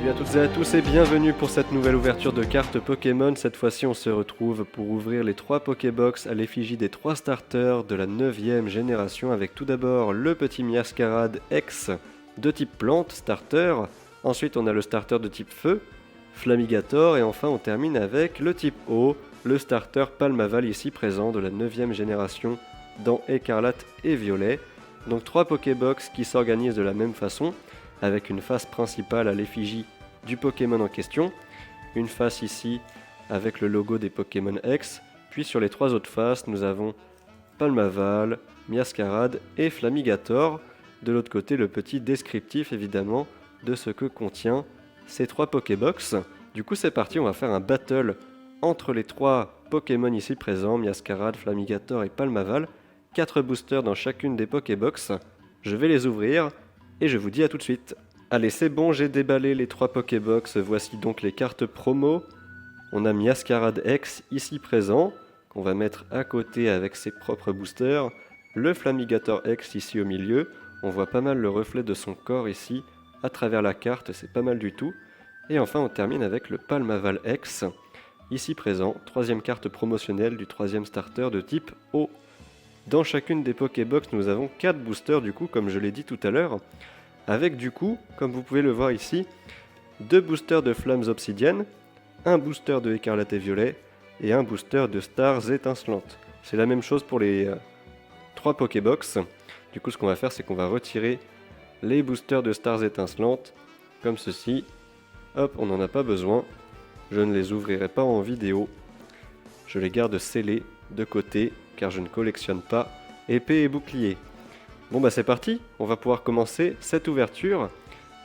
Salut à toutes et à tous et bienvenue pour cette nouvelle ouverture de cartes Pokémon. Cette fois-ci on se retrouve pour ouvrir les 3 Pokébox à l'effigie des 3 starters de la 9ème génération avec tout d'abord le petit Miascarade X de type plante, starter. Ensuite on a le starter de type feu, Flamigator, et enfin on termine avec le type eau, le starter Palmaval ici présent de la 9ème génération dans Écarlate et Violet. Donc 3 Pokébox qui s'organisent de la même façon, avec une face principale à l'effigie du Pokémon en question, une face ici avec le logo des Pokémon X, puis sur les 3 autres faces nous avons Palmaval, Miascarade et Flamigator. De l'autre côté le petit descriptif évidemment de ce que contient ces 3 Pokébox. Du coup c'est parti, on va faire un battle entre les 3 Pokémon ici présents, Miascarade, Flamigator et Palmaval. 4 boosters dans chacune des Pokébox. Je vais les ouvrir et je vous dis à tout de suite. Allez, c'est bon, j'ai déballé les 3 Pokébox. Voici donc les cartes promo. On a Miascarade X ici présent, qu'on va mettre à côté avec ses propres boosters. Le Flamigator X ici au milieu. On voit pas mal le reflet de son corps ici à travers la carte, c'est pas mal du tout. Et enfin, on termine avec le Palmaval X ici présent, 3ème carte promotionnelle du 3ème starter de type eau. Dans chacune des Pokébox, nous avons 4 boosters du coup, comme je l'ai dit tout à l'heure, avec du coup, comme vous pouvez le voir ici, 2 boosters de Flammes Obsidiennes, un booster de Écarlate et Violet, et un booster de Stars Étincelantes. C'est la même chose pour les 3 Pokébox. Du coup, ce qu'on va faire, c'est qu'on va retirer les boosters de Stars Étincelantes, comme ceci. Hop, on n'en a pas besoin. Je ne les ouvrirai pas en vidéo. Je les garde scellés de côté, car je ne collectionne pas épée et bouclier. Bon bah c'est parti, on va pouvoir commencer cette ouverture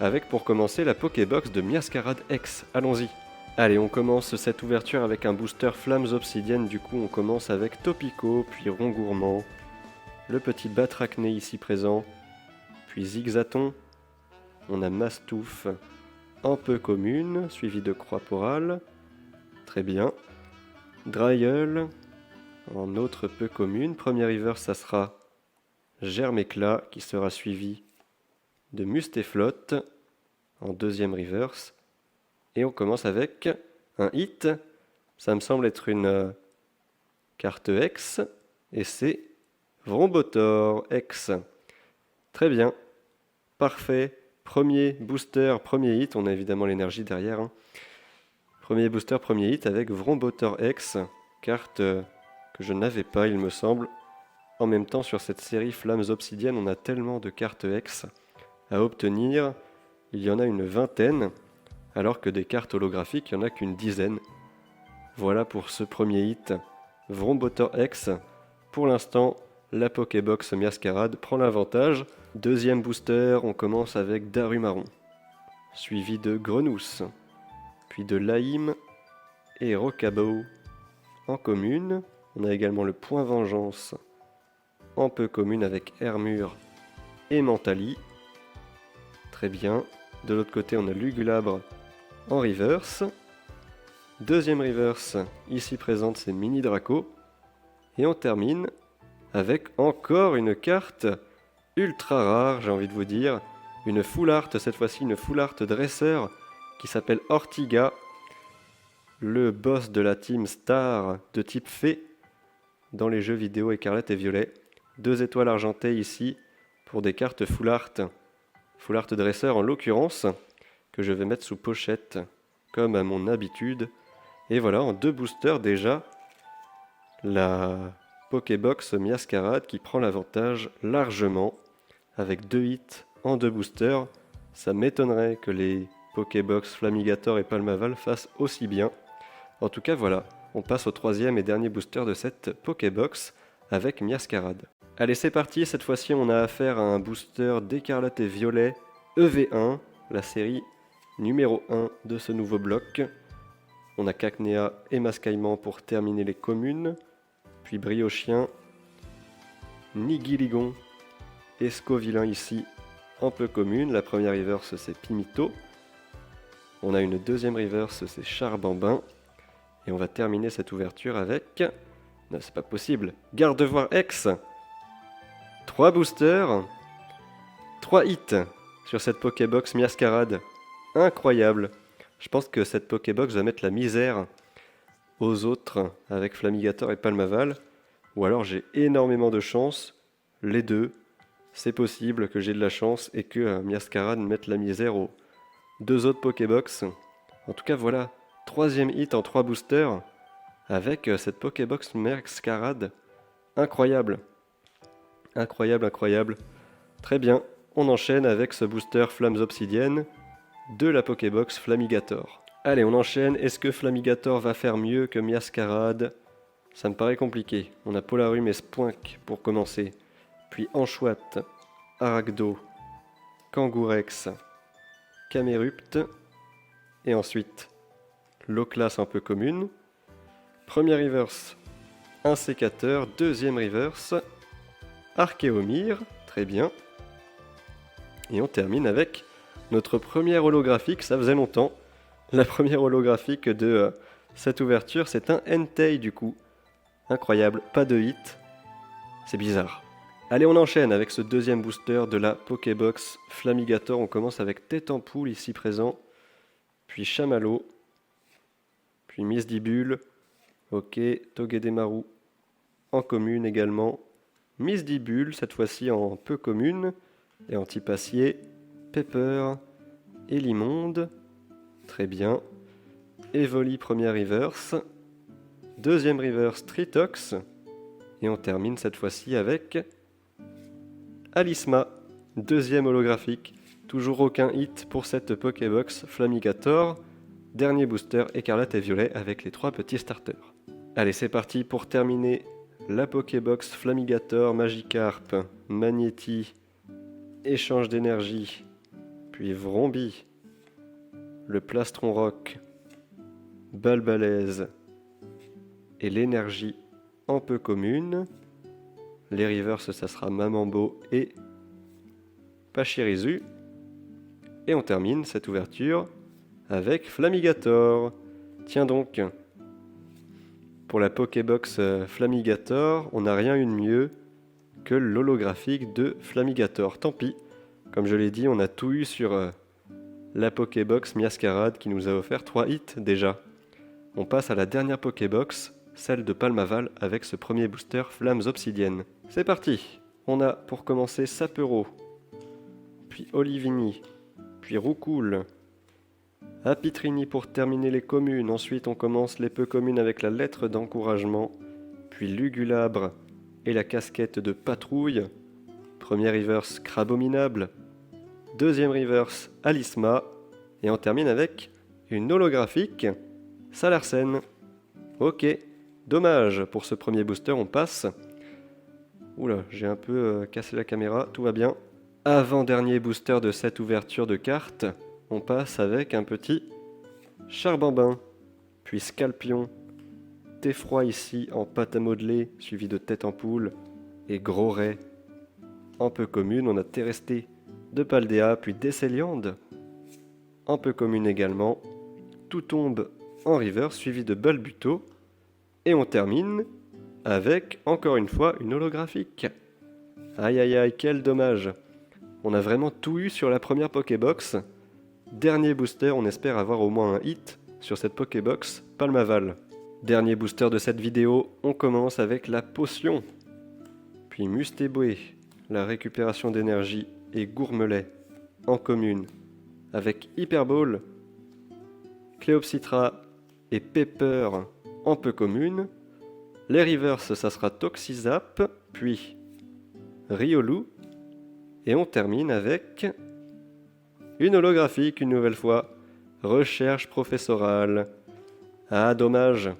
avec pour commencer la Pokébox de Miascarade X. Allons-y. Allez, on commence cette ouverture avec un booster Flammes Obsidiennes. Du coup on commence avec Topico, puis Rongourmand, le petit Batracné ici présent, puis Zigzaton. On a Mastouf en peu commune, suivi de Croix-Porale. Très bien. Dryeul en autre peu commune. Premier river, ça sera Germéclat qui sera suivi de Mustéflotte en deuxième reverse. Et on commence avec un hit. Ça me semble être une carte X. Et c'est Vrombotor X. Très bien. Parfait. Premier booster, premier hit. On a évidemment l'énergie derrière. Premier booster, premier hit avec Vrombotor X. Carte que je n'avais pas, il me semble. En même temps, sur cette série Flammes Obsidiennes, on a tellement de cartes X à obtenir. Il y en a une vingtaine, alors que des cartes holographiques, il n'y en a qu'une dizaine. Voilà pour ce premier hit. Vrombotor X. Pour l'instant, la Pokébox Miascarade prend l'avantage. Deuxième booster, on commence avec Darumaron, suivi de Grenousse, puis de Laïm et Rocabo. En commune, on a également le Point Vengeance en peu commune avec Hermure et Mentali. Très bien. De l'autre côté, on a Lugulabre en reverse. Deuxième reverse, ici présente, c'est Mini Draco. Et on termine avec encore une carte ultra rare, j'ai envie de vous dire. Une full art, cette fois-ci une full art dresseur qui s'appelle Ortiga. Le boss de la team Star de type fée dans les jeux vidéo Écarlate et Violet. 2 étoiles argentées ici pour des cartes full art dresseur en l'occurrence, que je vais mettre sous pochette comme à mon habitude. Et voilà, en 2 boosters déjà, la Pokébox Miascarade qui prend l'avantage largement avec 2 hits en 2 boosters. Ça m'étonnerait que les Pokébox Flamigator et Palmaval fassent aussi bien. En tout cas voilà, on passe au 3e et dernier booster de cette Pokébox avec Miascarade. Allez, c'est parti, cette fois-ci on a affaire à un booster d'Écarlate et Violet EV1, la série numéro 1 de ce nouveau bloc. On a Cacnea et Mascaillement pour terminer les communes, puis Briochien, Nigiligon et Scovillain ici en peu commune. La première reverse c'est Pimito. On a une deuxième reverse, c'est Charbambin. Et on va terminer cette ouverture avec... Non, c'est pas possible. Gardevoir X. 3 boosters, 3 hits sur cette Pokébox Miascarade. Incroyable. Je pense que cette Pokébox va mettre la misère aux autres avec Flamigator et Palmaval. Ou alors j'ai énormément de chance. Les deux. C'est possible que j'ai de la chance et que Miascarade mette la misère aux deux autres Pokébox. En tout cas, voilà. 3e hit en 3 boosters avec cette Pokébox Miascarade. Incroyable. Incroyable, incroyable. Très bien. On enchaîne avec ce booster Flammes Obsidiennes de la Pokébox Flamigator. Allez, on enchaîne. Est-ce que Flamigator va faire mieux que Miascarade? Ça me paraît compliqué. On a Polarum et Spoink pour commencer. Puis Anchouette, Aragdo, Kangourex, Camerupt. Et ensuite, l'eau classe un peu commune. Premier reverse, un sécateur. Deuxième reverse, Archéomir. Très bien. Et on termine avec notre première holographique. Ça faisait longtemps. La première holographique de cette ouverture, c'est un Entei du coup. Incroyable, pas de hit. C'est bizarre. Allez, on enchaîne avec ce deuxième booster de la Pokébox Flamigator. On commence avec Tête en Poule ici présent. Puis Chamallow. Puis Misdibule. Ok, Togedemaru en commune également. Misdibule, cette fois-ci en peu commune. Et en type acier. Pepper. Elimonde. Très bien. Evoli, première reverse. Deuxième reverse, Tritox. Et on termine cette fois-ci avec Alisma, deuxième holographique. Toujours aucun hit pour cette Pokébox Flamigator. Dernier booster, Écarlate et Violet avec les 3 petits starters. Allez, c'est parti pour terminer la Pokébox Flamigator, Magikarp, Magnéti, Échange d'énergie, puis Vromby, le Plastron Rock, Balbalaise et l'énergie en peu commune. Les reverse, ça sera Mamambo et Pachirisu. Et on termine cette ouverture avec Flamigator. Tiens donc, pour la Pokébox Flamigator, on n'a rien eu de mieux que l'holographique de Flamigator. Tant pis, comme je l'ai dit, on a tout eu sur la Pokébox Miascarade qui nous a offert 3 hits déjà. On passe à la dernière Pokébox, celle de Palmaval avec ce premier booster Flammes Obsidiennes. C'est parti. On a pour commencer Sapero, puis Olivini, puis Roucoule, Apitrini pour terminer les communes. Ensuite on commence les peu communes avec la lettre d'encouragement, puis Lugulabre et la casquette de Patrouille. Premier reverse Crabominable, deuxième reverse Alisma, et on termine avec une holographique Salarsen. Ok, dommage pour ce premier booster, on passe. Oula, j'ai un peu cassé la caméra, tout va bien. Avant-dernier booster de cette ouverture de carte, on passe avec un petit Charbambin, puis Scalpion, Theffroi ici en pâte à modeler, suivi de Tête en Poule, et Gros Ray. En peu commune, on a Terresté de Paldea, puis Décéliande. En peu commune également, Tout tombe en river, suivi de Balbuto. Et on termine avec, encore une fois, une holographique. Aïe aïe aïe, quel dommage. On a vraiment tout eu sur la première Pokébox. Dernier booster, on espère avoir au moins un hit sur cette Pokébox Palmaval. Dernier booster de cette vidéo, on commence avec la potion. Puis Mustéboué, la récupération d'énergie, et Gourmelet en commune. Avec Hyperball, Cléopsitra et Pepper en peu commune. Les reverse, ça sera Toxizap, puis Riolu. Et on termine avec une holographique une nouvelle fois. Recherche professorale. Ah, dommage.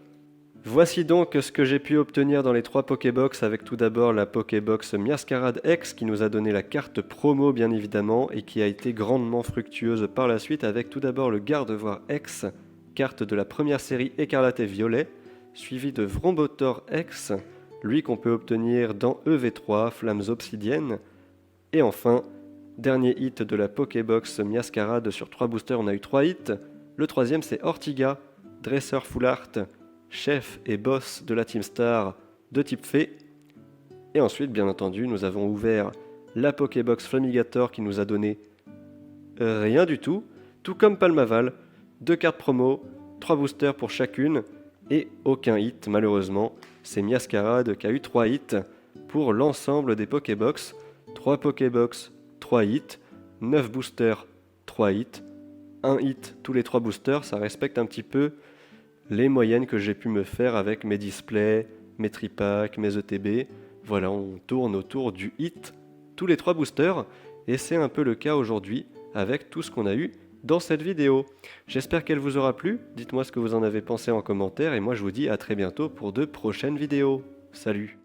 Voici donc ce que j'ai pu obtenir dans les 3 Pokébox, avec tout d'abord la Pokébox Miascarade X qui nous a donné la carte promo bien évidemment et qui a été grandement fructueuse par la suite, avec tout d'abord le Gardevoir X, carte de la première série Écarlate et Violet, suivi de Vrombotor X, lui qu'on peut obtenir dans EV3, Flammes Obsidiennes. Et enfin, dernier hit de la Pokébox Miascarade. Sur 3 boosters, on a eu 3 hits. Le troisième, c'est Ortiga, Dresseur Full Art, chef et boss de la Team Star de type Fée. Et ensuite, bien entendu, nous avons ouvert la Pokébox Flamigator qui nous a donné rien du tout Tout comme Palmaval, 2 cartes promo, 3 boosters pour chacune et aucun hit malheureusement. C'est Miascarade qui a eu 3 hits pour l'ensemble des Pokébox. 3 Pokébox, 3 hits, 9 boosters, 3 hits, 1 hit tous les 3 boosters, ça respecte un petit peu les moyennes que j'ai pu me faire avec mes displays, mes tripacks, mes ETB. Voilà, on tourne autour du hit tous les 3 boosters et c'est un peu le cas aujourd'hui avec tout ce qu'on a eu dans cette vidéo. J'espère qu'elle vous aura plu, dites-moi ce que vous en avez pensé en commentaire et moi je vous dis à très bientôt pour de prochaines vidéos. Salut!